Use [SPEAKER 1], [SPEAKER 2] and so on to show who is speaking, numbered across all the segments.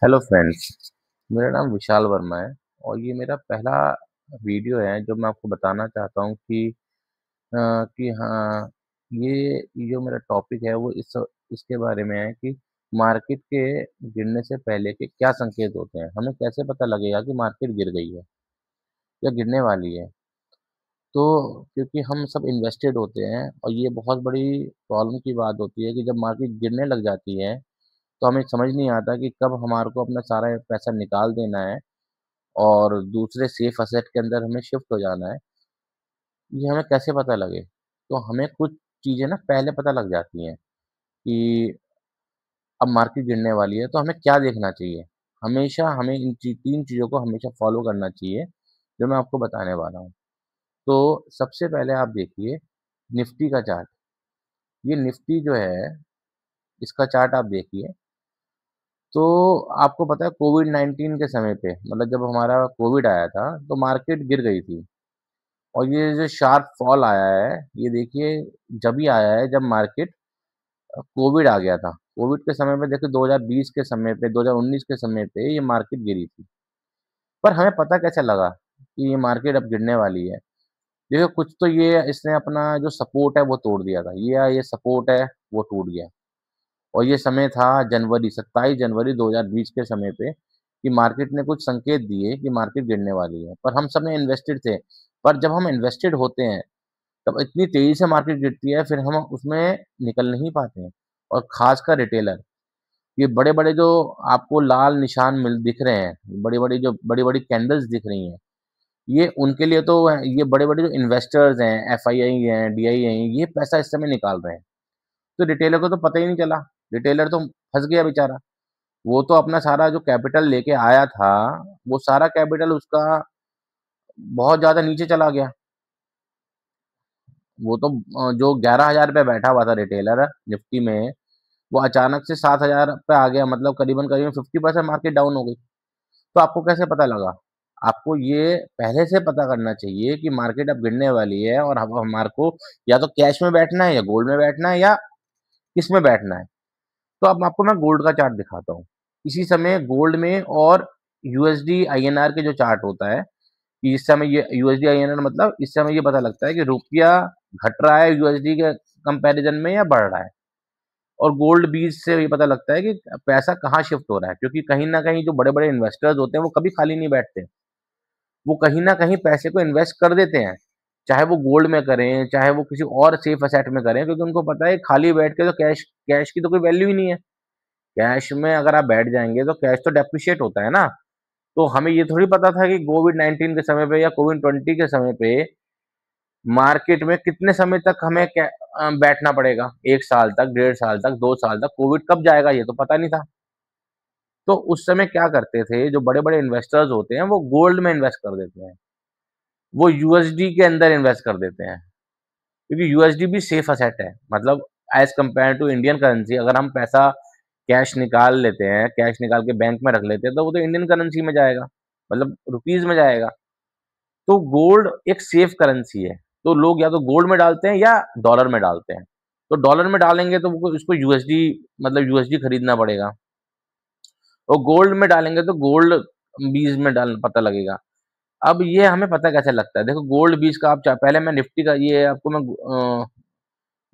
[SPEAKER 1] Hello friends, मेरा नाम विशाल वर्मा है और ये मेरा पहला वीडियो है जो मैं आपको बताना चाहता हूँ कि हाँ, ये जो मेरा टॉपिक है वो इसके बारे में है कि मार्केट के गिरने से पहले के क्या संकेत होते हैं। हमें कैसे पता लगेगा कि मार्केट गिर गई है या गिरने वाली है। तो क्योंकि हम सब इन्वेस्टेड होते हैं और ये बहुत बड़ी प्रॉब्लम की बात होती है कि जब मार्केट गिरने लग जाती है तो हमें समझ नहीं आता कि कब हमारे को अपना सारा पैसा निकाल देना है और दूसरे सेफ असेट के अंदर हमें शिफ्ट हो जाना है। ये हमें कैसे पता लगे? तो हमें कुछ चीज़ें ना पहले पता लग जाती हैं कि अब मार्केट गिरने वाली है, तो हमें क्या देखना चाहिए? हमेशा हमें इन 3 चीज़ों को हमेशा फ़ॉलो करना चाहिए, जो मैं आपको बताने वाला हूँ। तो सबसे पहले आप देखिए निफ्टी का चार्ट। ये निफ्टी जो है, इसका चार्ट आप देखिए, तो आपको पता है कोविड-19 के समय पे मतलब जब हमारा कोविड आया था, तो मार्केट गिर गई थी। और ये जो शार्प फॉल आया है, ये देखिए जभी आया है जब मार्केट कोविड आ गया था। कोविड के समय में देखिए 2020 के समय पे, 2019 के समय पे ये मार्केट गिरी थी। पर हमें पता कैसे लगा कि ये मार्केट अब गिरने वाली है? देखिए कुछ तो ये इसने अपना जो सपोर्ट है वो तोड़ दिया था। ये सपोर्ट है वो टूट गया। और ये समय था जनवरी 27 जनवरी 2020 के समय पे कि मार्केट ने कुछ संकेत दिए कि मार्केट गिरने वाली है। पर हम सब में इन्वेस्टेड थे। पर जब हम इन्वेस्टेड होते हैं तब इतनी तेज़ी से मार्केट गिरती है, फिर हम उसमें निकल नहीं पाते हैं। और ख़ासकर रिटेलर, ये बड़े-बड़े जो आपको लाल निशान दिख रहे हैं, बड़ी-बड़ी कैंडल्स दिख रही हैं, ये उनके लिए तो ये बड़े-बड़े जो इन्वेस्टर्स हैं, एफआईआई हैं, डीआई हैं, ये पैसा इस समय निकाल रहे हैं। तो रिटेलर को तो पता ही नहीं चला, रिटेलर तो फँस गया बेचारा। वो तो अपना सारा जो कैपिटल लेके आया था, वो सारा कैपिटल उसका बहुत ज़्यादा नीचे चला गया। वो तो जो 11,000 पे बैठा हुआ था रिटेलर निफ्टी में, वो अचानक से 7,000 पे आ गया मतलब करीबन-करीबन 50% मार्केट डाउन हो गई। तो आपको कैसे पता लगा? आपको ये पहले से पता करना चाहिए कि मार्केट अब गिरने वाली है और अब हमारे को या तो कैश में बैठना है या गोल्ड में बैठना है या किसमें बैठना है। तो अब आपको मैं गोल्ड का चार्ट दिखाता हूँ। इसी समय गोल्ड में और यूएसडी आईएनआर के जो चार्ट होता है, कि इस समय ये यूएसडी आईएनआर मतलब इस समय ये पता लगता है कि रुपया घट रहा है यूएसडी के कंपैरिज़न में या बढ़ रहा है। और गोल्ड बीज से ये पता लगता है कि पैसा कहाँ शिफ्ट हो रहा है, क्योंकि कहीं न कहीं जो बड़े-बड़े इन्वेस्टर्स होते हैं, वो कभी खाली नहीं बैठते। वो कहीं न कहीं पैसे को इन्वेस्ट कर देते हैं। चाहे वो गोल्ड में करें, चाहे वो किसी और सेफ एसेट में करें, क्योंकि उनको पता है खाली बैठ के तो कैश कैश की तो कोई वैल्यू ही नहीं है। कैश में अगर आप बैठ जाएँगे तो कैश तो डेप्रिशिएट होता है ना। तो हमें ये थोड़ी पता था कि कोविड-19 के समय पे या कोविड-20 के समय पे मार्केट में कितने समय तक हमें बैठना पड़ेगा। 1 साल तक, 1.5 साल तक, 2 साल तक, कोविड कब जाएगा ये तो पता नहीं था। तो उस समय क्या करते थे, जो बड़े-बड़े इन्वेस्टर्स होते हैं, वो गोल्ड में इन्वेस्ट कर देते हैं। वो यूएसडी के अंदर इन्वेस्ट कर देते हैं, क्योंकि यूएसडी भी सेफ एसेट है। मतलब as compare to Indian currency अगर हम पैसा कैश निकाल लेते हैं, कैश निकाल के बैंक में रख लेते हैं, तो वो तो इंडियन करेंसी में जाएगा, मतलब रुपीज़ में जाएगा। तो गोल्ड एक सेफ करेंसी है, तो लोग या तो गोल्ड में डालते हैं या डॉलर में डालते हैं। तो डॉलर में डालेंगे तो वो उसको यूएसडी मतलब यूएसडी खरीदना पड़ेगा और गोल्ड में डालेंगे तो गोल्ड बीज में डाल पता लगेगा। अब ये हमें पता कैसे लगता है? देखो गोल्ड बीज का आप चा पहले मैं निफ्टी का ये आपको मैं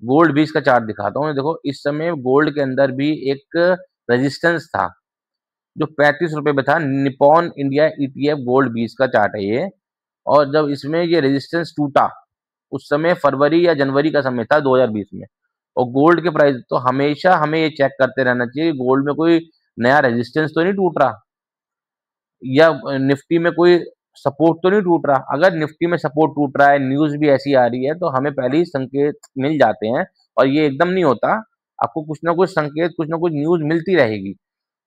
[SPEAKER 1] गोल्ड बीज का चार्ट दिखाता हूँ। देखो इस समय गोल्ड के अंदर भी एक रेजिस्टेंस था, जो ₹35 पे था। निप्पॉन इंडिया ईटीएफ गोल्ड बीज का चार्ट है ये। और जब इसमें ये रेजिस्टेंस टूटा, उस समय फरवरी या जनवरी का समय था 2020 में। और गोल्ड के प्राइस तो हमेशा हमें ये चेक करते रहना चाहिए गोल्ड में कोई नया रेजिस्टेंस तो नहीं टूट रहा या निफ्टी में कोई सपोर्ट तो नहीं टूट रहा। अगर निफ्टी में सपोर्ट टूट रहा है, न्यूज़ भी ऐसी आ रही है, तो हमें पहले ही संकेत मिल जाते हैं और ये एकदम नहीं होता। आपको कुछ ना कुछ संकेत, कुछ ना कुछ न्यूज़ मिलती रहेगी।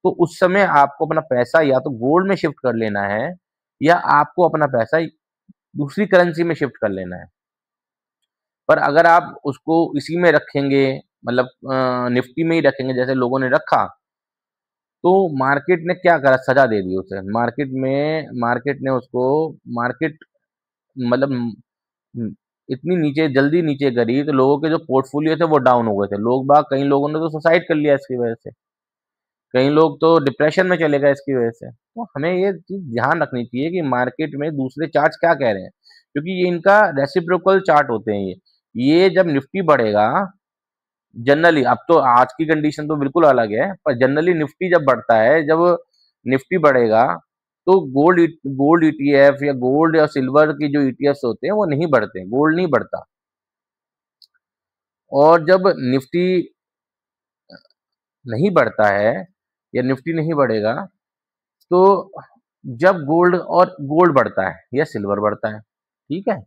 [SPEAKER 1] तो उस समय आपको अपना पैसा या तो गोल्ड में शिफ्ट कर लेना है या आपको अपना पैसा दूसरी करेंसी में शिफ्ट कर लेना है। पर अगर आप उसको इसी में रखेंगे मतलब निफ्टी में ही रखेंगे जैसे लोगों ने रखा, तो मार्केट ने क्या करा सज़ा दे दी उसे। मार्केट ने उसको मार्केट मतलब उम, इतनी नीचे जल्दी नीचे गिरी तो लोगों के जो पोर्टफ़ोलियो थे वो डाउन हो गए थे। लोग बाग कई लोगों ने तो सुसाइड कर लिया इसकी वजह से। कई लोग तो डिप्रेशन में चले गए इसकी वजह से। तो हमें ये चीज़ ध्यान रखनी चाहिए कि मार्केट में दूसरे चार्ट्स क्या कह रहे हैं, क्योंकि ये इनका रेसिप्रोकल चार्ट होते हैं ये। ये जब निफ्टी बढ़ेगा जनरली, अब तो आज की कंडीशन तो बिल्कुल अलग है, पर जनरली निफ्टी जब बढ़ता है, जब निफ्टी बढ़ेगा, तो गोल्ड ईटीएफ या गोल्ड या सिल्वर की जो ईटीएफ्स होते हैं वो नहीं बढ़ते, गोल्ड नहीं बढ़ता। और जब निफ्टी नहीं बढ़ता है या निफ्टी नहीं बढ़ेगा, तो जब गोल्ड बढ़ता है या सिल्वर बढ़ता है, ठीक है?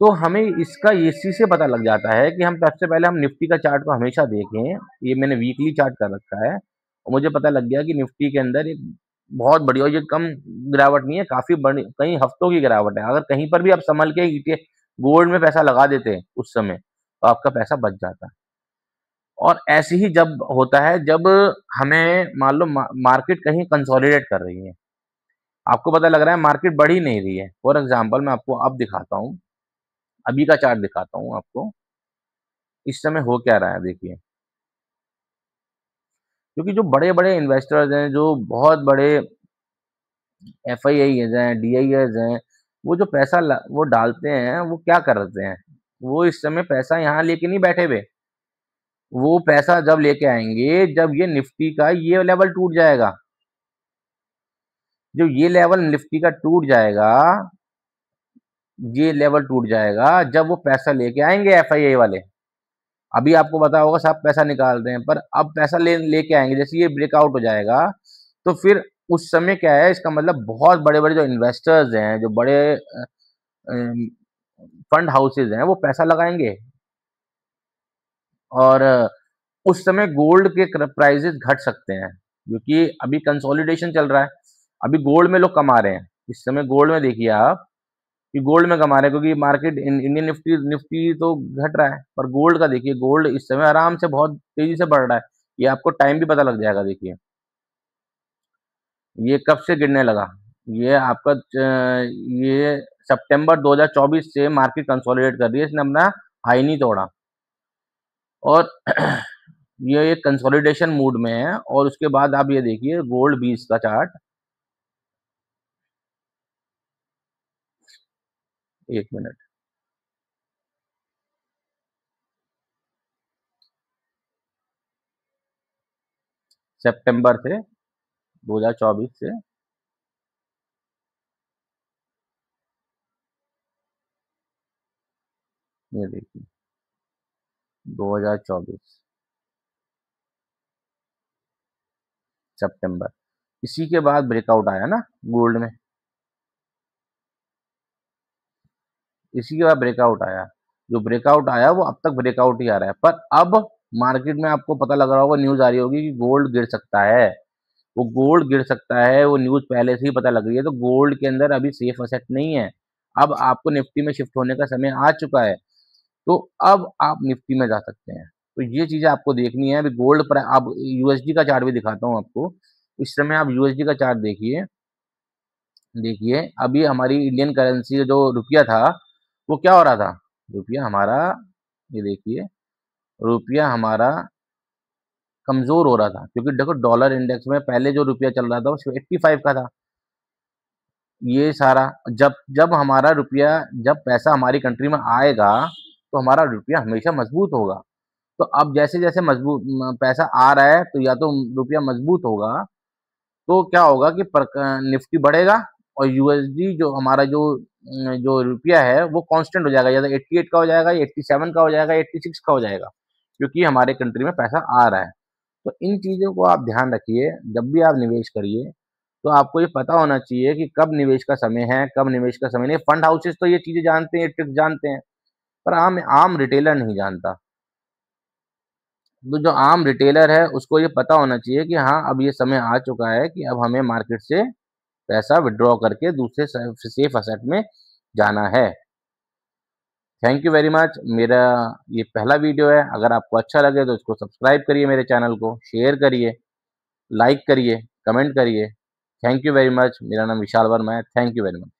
[SPEAKER 1] तो हमें इसका इसी से पता लग जाता है कि हम सबसे पहले हम निफ्टी का चार्ट को हमेशा देखें। ये मैंने वीकली चार्ट कर रखा है और मुझे पता लग गया कि निफ्टी के अंदर एक बहुत बड़ी, और ये कम गिरावट नहीं है, काफ़ी बड़ी, कई हफ्तों की गिरावट है। अगर कहीं पर भी आप संभल के ईटीएफ गोल्ड में पैसा लगा देते हैं उस समय, तो आपका पैसा बच जाता है। और ऐसे ही जब होता है, जब हमें मान लो मार्केट कहीं कंसोलिडेट कर रही है, आपको पता लग रहा है मार्केट बढ़ ही नहीं रही है। फॉर एग्जांपल मैं आपको अब दिखाता हूँ, अभी का चार्ट दिखाता हूँ आपको, इस समय हो क्या रहा है देखिए। क्योंकि जो बड़े-बड़े इन्वेस्टर्स हैं, जो बहुत बड़े एफआईआईज़ हैं, डीआईज़ हैं, वो जो पैसा वो डालते हैं, वो क्या करते हैं? वो इस समय पैसा यहाँ लेके नहीं बैठे हुए। वो पैसा जब लेके आएँगे, जब ये निफ्टी का ये लेवल टूट जाएगा। जब ये लेवल निफ्टी का टूट जाएगा, ये लेवल टूट जाएगा, जब वो पैसा लेके आएँगे एफआईआई वाले। अभी आपको पता होगा सब पैसा निकाल रहे हैं, पर अब पैसा लेके आएँगे, जैसे ये ब्रेकआउट हो जाएगा, तो फिर उस समय क्या है, इसका मतलब बहुत बड़े-बड़े जो इन्वेस्टर्स हैं, जो बड़े अम, फंड हाउसेज़ हैं, वो पैसा लगाएँगे। और उस समय गोल्ड के प्राइसेस घट सकते हैं, क्योंकि अभी कंसोलिडेशन चल रहा है। अभी गोल्ड में लोग कमा रहे हैं। इस समय गोल्ड में देखिए आप कि गोल्ड में कमा रहे हैं, क्योंकि मार्केट इंडियन निफ्टी निफ्टी तो घट रहा है, पर गोल्ड का देखिए, गोल्ड इस समय आराम से बहुत तेजी से बढ़ रहा है। ये आपको टाइम भी पता लग जाएगा देखिए। ये कब से गिरने लगा? ये आपका ये सितंबर 2024 से मार्केट कंसोलिडेट कर रही है, इसने अपना हाई नहीं तोड़ा। और ये एक कंसोलिडेशन मूड में है। और उसके बाद आप ये देखिए गोल्ड 20 का चार्ट, 1 मिनट, सितंबर से 2024 से ये देखिए 2024 सितंबर, इसी के बाद ब्रेकआउट आया ना गोल्ड में, इसी के बाद ब्रेकआउट आया। जो ब्रेकआउट आया वो अब तक ब्रेकआउट ही आ रहा है, पर अब मार्केट में आपको पता लग रहा होगा, न्यूज़ आ रही होगी कि गोल्ड गिर सकता है। वो गोल्ड गिर सकता है, वो न्यूज़ पहले से ही पता लग रही है, तो गोल्ड के अंदर अभी सेफ असेट नहीं है। अब आपको निफ्टी में शिफ्ट होने का समय आ चुका है, तो अब आप निफ्टी में जा सकते हैं। तो ये चीज़ें आपको देखनी है। अभी गोल्ड पर अब यूएसडी का चार्ट भी दिखाता हूँ आपको। इस समय आप यूएसडी का चार्ट देखिए, देखिए अभी हमारी इंडियन करेंसी जो रुपया था, वो क्या हो रहा था? रुपया हमारा, ये देखिए, रुपया हमारा कमज़ोर हो रहा था, क्योंकि देखो डॉलर इंडेक्स में पहले जो रुपया चल रहा था वो 85 का था। ये सारा जब जब हमारा रुपया, जब पैसा हमारी कंट्री में आएगा, तो हमारा रुपया हमेशा मजबूत होगा। तो अब जैसे-जैसे मजबूत पैसा आ रहा है, तो या तो रुपया मजबूत होगा, तो क्या होगा कि निफ्टी बढ़ेगा और यूएसडी जो हमारा जो रुपया है वो कांस्टेंट हो जाएगा, या तो 88 का हो जाएगा, या 87 का हो जाएगा, 86 का हो जाएगा, क्योंकि हमारे कंट्री में पैसा आ रहा है। तो इन चीज़ों को आप ध्यान रखिए, जब भी आप निवेश करिए, तो आपको ये पता होना चाहिए कि कब निवेश का समय है, कब निवेश का समय नहीं है। फंड हाउसेस तो ये चीज़ें जानते हैं, ट्रिक्स जानते हैं, पर आम आम रिटेलर नहीं जानता। तो जो आम रिटेलर है उसको ये पता होना चाहिए कि हाँ, अब ये समय आ चुका है कि अब हमें मार्केट से पैसा विथड्रॉ करके दूसरे सेफ असेट में जाना है। Thank you very much. मेरा ये पहला वीडियो है, अगर आपको अच्छा लगे तो इसको सब्सक्राइब करिए, मेरे चैनल को शेयर करिए, लाइक करिए, कमेंट करिए। Thank you very much. मेरा नाम विशाल वर्मा है। Thank you very much.